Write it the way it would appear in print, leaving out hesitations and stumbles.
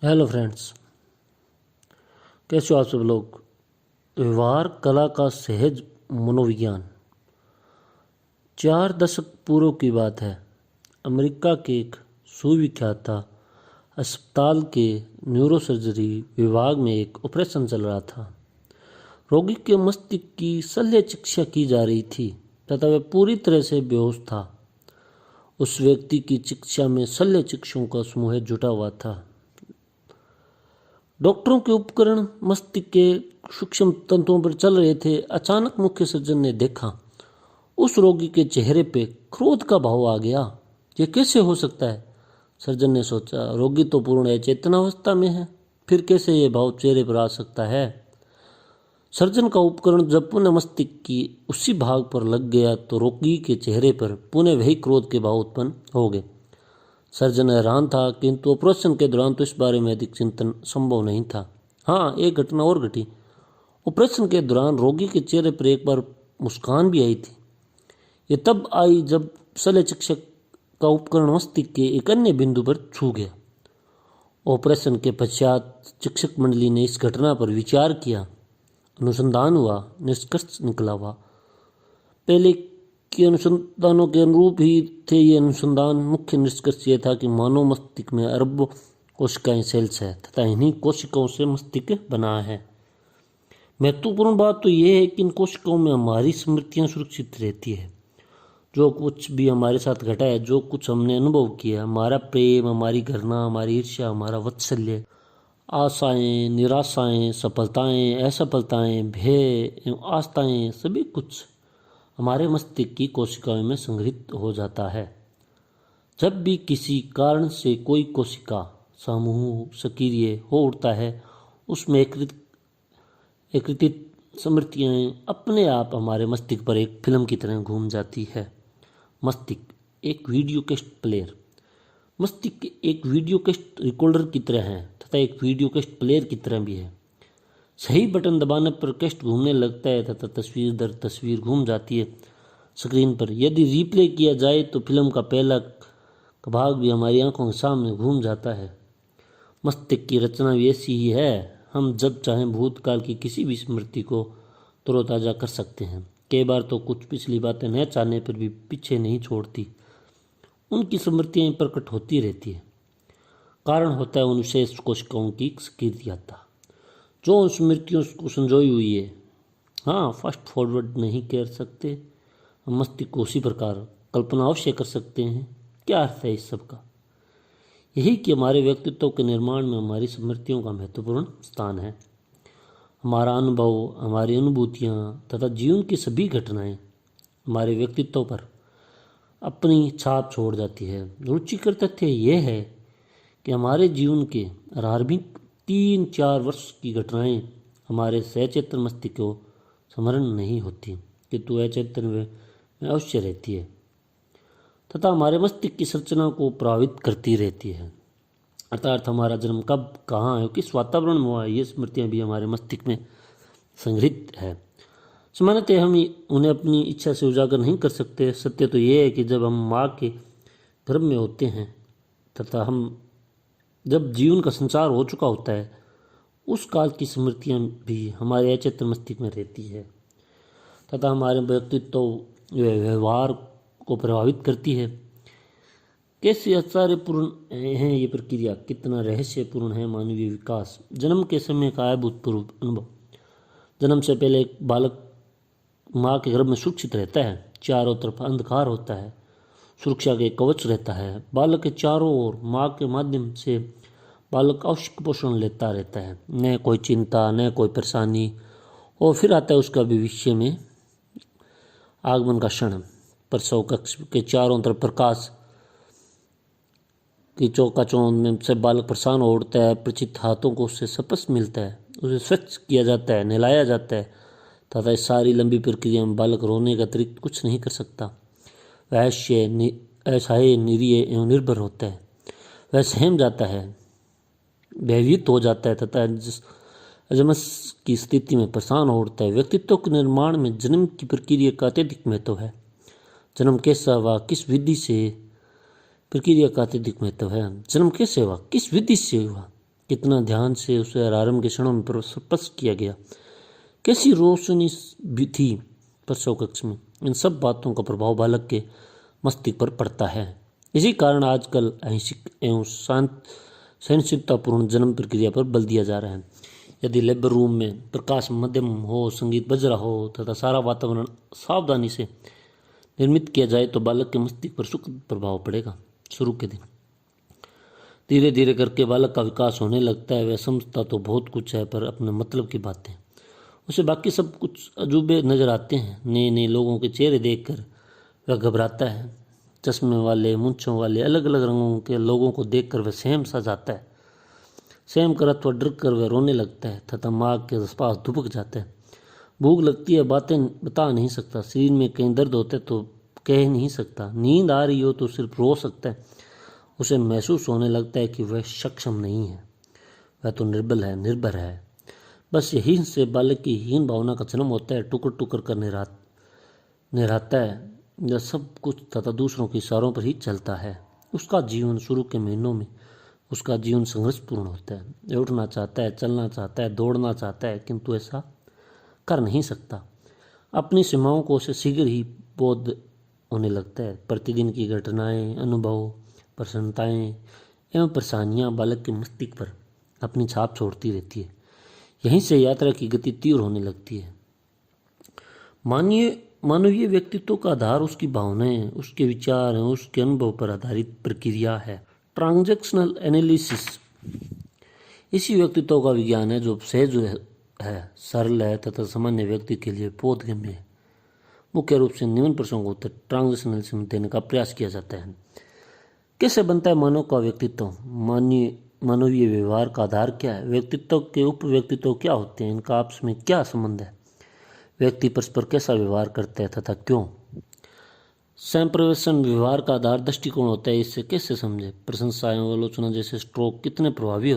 Hello friends, कैसे हो आप सब लोग। व्यवहार कला का सहज मनोविज्ञान। 4 दशक पूर्व की बात है। अमेरिका के एक सुविख्यात अस्पताल के न्यूरोसर्जरी विभाग में एक ऑपरेशन चल रहा था। रोगी के मस्तिष्क की शल्य चिकित्सा की जा रही थी तथा वह पूरी तरह से बेहोश था। उस व्यक्ति की चिकित्सा में शल्य चिकित्सकों का समूह जुटा हुआ था। डॉक्टरों के उपकरण मस्तिष्क के सूक्ष्म तंतुओं पर चल रहे थे। अचानक मुख्य सर्जन ने देखा, उस रोगी के चेहरे पे क्रोध का भाव आ गया। यह कैसे हो सकता है? सर्जन ने सोचा, रोगी तो पूर्ण चेतनावस्था में है, फिर कैसे यह भाव चेहरे पर आ सकता है। सर्जन का उपकरण जब पुनः मस्तिष्क की उसी भाग पर लग गया तो रोगी के चेहरे पर पुनः वही क्रोध के भाव उत्पन्न हो गए। सर्जन हैरान था, किंतु ऑपरेशन के दौरान तो इस बारे में अधिक चिंतन संभव नहीं था। हाँ, एक घटना और घटी। ऑपरेशन के दौरान रोगी के चेहरे पर एक बार मुस्कान भी आई थी। ये तब आई जब शल्य चिकित्सक का उपकरण मस्तिष्क के एक अन्य बिंदु पर छू गया। ऑपरेशन के पश्चात चिकित्सक मंडली ने इस घटना पर विचार किया। अनुसंधान हुआ, निष्कर्ष निकला हुआ। पहले के अनुसंधानों के अनुरूप ही थे ये अनुसंधान। मुख्य निष्कर्ष ये था कि मानव मस्तिष्क में अरबों कोशिकाएं सेल्स है तथा इन्हीं कोशिकाओं से मस्तिष्क बना है। महत्वपूर्ण बात तो ये है कि इन कोशिकाओं में हमारी स्मृतियां सुरक्षित रहती है। जो कुछ भी हमारे साथ घटा है, जो कुछ हमने अनुभव किया, हमारा प्रेम, हमारी घृणा, हमारी ईर्ष्या, हमारा वात्सल्य, आशाएं, निराशाएं, सफलताएं, असफलताएं, भय एवं आस्थाएं, सभी कुछ हमारे मस्तिष्क की कोशिकाओं में संग्रहित हो जाता है। जब भी किसी कारण से कोई कोशिका समूह सक्रिय हो उठता है, उसमें एकत्रित स्मृतियाँ अपने आप हमारे मस्तिष्क पर एक फिल्म की तरह घूम जाती है। मस्तिष्क एक वीडियो कैसेट प्लेयर। मस्तिष्क एक वीडियो कैसेट रिकॉर्डर की तरह है तथा एक वीडियो कैसेट प्लेयर की तरह भी है। सही बटन दबाने पर कैसेट घूमने लगता है तथा तस्वीर दर तस्वीर घूम जाती है स्क्रीन पर। यदि रिप्ले किया जाए तो फिल्म का पहला भाग भी हमारी आंखों के सामने घूम जाता है। मस्तिष्क की रचना भी ऐसी ही है। हम जब चाहें भूतकाल की किसी भी स्मृति को तरोताज़ा कर सकते हैं। कई बार तो कुछ पिछली बातें न चाहने पर भी पीछे नहीं छोड़ती, उनकी स्मृतियाँ प्रकट होती रहती है। कारण होता है उन विशेष कोशिकाओं की सक्रियता जो उन स्मृतियों को संजोई हुई है। हाँ, फास्ट फॉरवर्ड नहीं कर सकते, हम मस्तिष्क को उसी प्रकार कल्पना अवश्य कर सकते हैं। क्या अर्थ है इस सब का? यही कि हमारे व्यक्तित्व के निर्माण में हमारी स्मृतियों का महत्वपूर्ण स्थान है। हमारा अनुभव, हमारी अनुभूतियाँ तथा जीवन की सभी घटनाएं हमारे व्यक्तित्व पर अपनी छाप छोड़ जाती है। रुचिकर तथ्य यह है कि हमारे जीवन के आरंभिक 3-4 वर्ष की घटनाएं हमारे सचेतन मस्तिष्क को स्मरण नहीं होती, किंतु अचेतन में अवश्य रहती है तथा हमारे मस्तिष्क की संरचना को प्रभावित करती रहती है। अर्थात हमारा जन्म कब, कहाँ है, किस वातावरण में हुआ है, ये स्मृतियाँ भी हमारे मस्तिष्क में संग्रहित है। सामान्यतः हम उन्हें अपनी इच्छा से उजागर नहीं कर सकते। सत्य तो ये है कि जब हम माँ के गर्भ में होते हैं तथा हम जब जीवन का संचार हो चुका होता है, उस काल की स्मृतियाँ भी हमारे अचेतन मस्तिष्क में रहती है तथा हमारे व्यक्तित्व व्यवहार को प्रभावित करती है। कैसे आश्चर्यपूर्ण है ये प्रक्रिया, कितना रहस्यपूर्ण है मानवीय विकास। जन्म के समय का अभूतपूर्व अनुभव। जन्म से पहले एक बालक माँ के गर्भ में सुरक्षित रहता है। चारों तरफ अंधकार होता है, सुरक्षा के कवच रहता है। बालक के चारों ओर माँ के माध्यम से बालक आवश्यक पोषण लेता रहता है, न कोई चिंता, न कोई परेशानी। और फिर आता है उसका भविष्य में आगमन का क्षण। प्रसव कक्ष के चारों तरफ प्रकाश की चौकाचौंध में से बालक परेशान हो उठता है। परिचित हाथों को उससे स्पर्श मिलता है, उसे स्वच्छ किया जाता है, नहलाया जाता है तथा इस सारी लंबी प्रक्रिया में बालक रोने का अतिरिक्त कुछ नहीं कर सकता। वह असहाय, निरीह एवं निर्भर होता है। वह सहम जाता है, भयभीत हो जाता है तथा अजमस की स्थिति में परेशान हो उठता है। व्यक्तित्व के निर्माण में जन्म की प्रक्रिया का अत्यधिक महत्व है। जन्म कैसा हुआ, किस विधि से, प्रक्रिया का अत्यधिक महत्व है। जन्म कैसे हुआ, किस विधि से हुआ, कितना ध्यान से उसे आरंभ के क्षणों में स्पष्ट किया गया, कैसी रोशनी भी थी प्रसव कक्ष में। इन सब बातों का प्रभाव बालक के मस्तिष्क पर पड़ता है। इसी कारण आजकल अहिंसक एवं सहिष्णुतापूर्ण जन्म प्रक्रिया पर बल दिया जा रहा है। यदि लेबर रूम में प्रकाश मध्यम हो, संगीत बज रहा हो तथा सारा वातावरण सावधानी से निर्मित किया जाए तो बालक के मस्तिष्क पर सुखद प्रभाव पड़ेगा। शुरू के दिन धीरे धीरे करके बालक का विकास होने लगता है। वह समझता तो बहुत कुछ है, पर अपने मतलब की बातें उसे बाकी सब कुछ अजूबे नजर आते हैं। नए नए लोगों के चेहरे देखकर वह घबराता है। चश्मे वाले, मूंछों वाले, अलग अलग रंगों के लोगों को देखकर वह सहम सा जाता है। सहम कर अथवा डर कर वह रोने लगता है तथा माँ के पास दुबक जाता है। भूख लगती है, बातें बता नहीं सकता। शरीर में कहीं दर्द होता है तो कह नहीं सकता। नींद आ रही हो तो सिर्फ रो सकता है। उसे महसूस होने लगता है कि वह सक्षम नहीं है, वह तो निर्बल है, निर्भर है। बस यही से बालक की हीन भावना का जन्म होता है। टुकर टुकर कर निहराता है। यह सब कुछ तथा दूसरों के इशारों पर ही चलता है। उसका जीवन शुरू के महीनों में उसका जीवन संघर्षपूर्ण होता है। वह उठना चाहता है, चलना चाहता है, दौड़ना चाहता है, किंतु ऐसा कर नहीं सकता। अपनी सीमाओं को उसे शीघ्र ही बोध होने लगता है। प्रतिदिन की घटनाएं, अनुभव, प्रसन्नताएं एवं परेशानियां बालक के मस्तिष्क पर अपनी छाप छोड़ती रहती है। यहीं से यात्रा की गति तीव्र होने लगती है। मानवीय व्यक्तित्व का आधार उसकी भावनाएं, उसके विचार हैं, उसके अनुभव पर आधारित प्रक्रिया है। ट्रांजैक्शनल एनालिसिस इसी व्यक्तित्व का विज्ञान है जो सहज है, सरल है तथा सामान्य व्यक्ति के लिए बोधगम्य है। मुख्य रूप से निम्न प्रश्नों को उत्तर ट्रांजैक्शनल एनालिसिस देने का प्रयास किया जाता है। कैसे बनता है मानव का व्यक्तित्व? मानवीय व्यवहार का आधार क्या है? व्यक्तित्व के उप व्यक्तित्व क्या होते हैं? इनका आपस में क्या संबंध है? व्यक्ति परस्पर कैसा व्यवहार करता है तथा क्यों? संप्रेषण व्यवहार का आधार दृष्टिकोण होता है, इससे कैसे समझे? प्रशंसा एवं आलोचना जैसे स्ट्रोक कितने प्रभावी